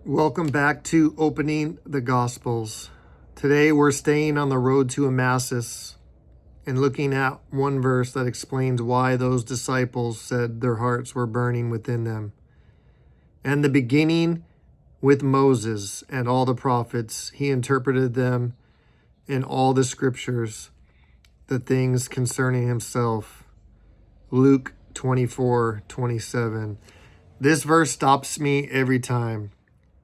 Welcome back to Opening the Gospels. Today we're staying on the road to Emmaus and looking at one verse that explains why those disciples said their hearts were burning within them. And the beginning with Moses and all the prophets, he interpreted them in all the scriptures, the things concerning himself. Luke 24:27. This verse stops me every time.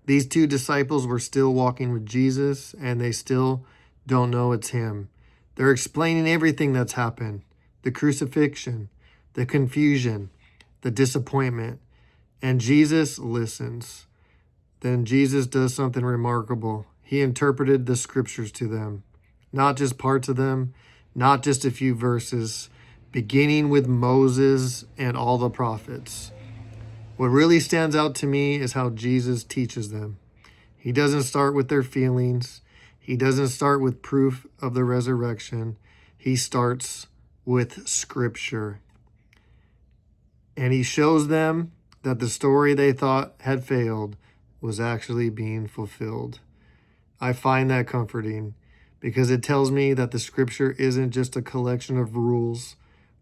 These two disciples were still walking with Jesus, and they still don't know it's him. They're explaining everything that's happened: the crucifixion, the confusion, the disappointment. And Jesus listens. Then Jesus does something remarkable. He interpreted the scriptures to them, not just parts of them, not just a few verses, beginning with Moses and all the prophets. What really stands out to me is how Jesus teaches them. He doesn't start with their feelings. He doesn't start with proof of the resurrection. He starts with Scripture. And he shows them that the story they thought had failed was actually being fulfilled. I find that comforting because it tells me that the Scripture isn't just a collection of rules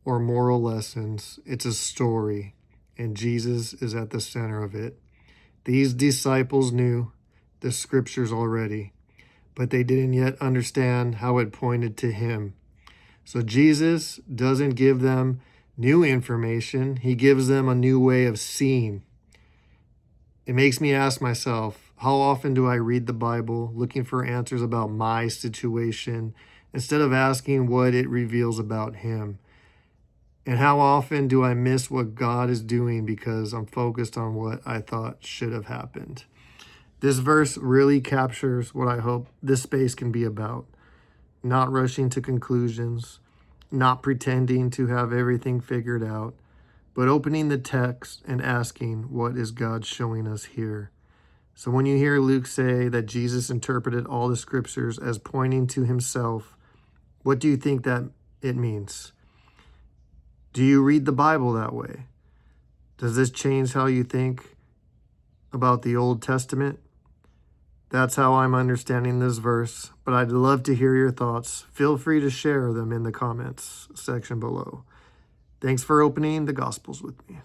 or moral lessons. It's a story, and Jesus is at the center of it. These disciples knew the scriptures already, but they didn't yet understand how it pointed to him. So Jesus doesn't give them new information. He gives them a new way of seeing. It makes me ask myself, how often do I read the Bible looking for answers about my situation instead of asking what it reveals about him? And how often do I miss what God is doing because I'm focused on what I thought should have happened? This verse really captures what I hope this space can be about. Not rushing to conclusions, not pretending to have everything figured out, but opening the text and asking, what is God showing us here? So when you hear Luke say that Jesus interpreted all the scriptures as pointing to himself, what do you think that it means? Do you read the Bible that way? Does this change how you think about the Old Testament? That's how I'm understanding this verse, but I'd love to hear your thoughts. Feel free to share them in the comments section below. Thanks for opening the Gospels with me.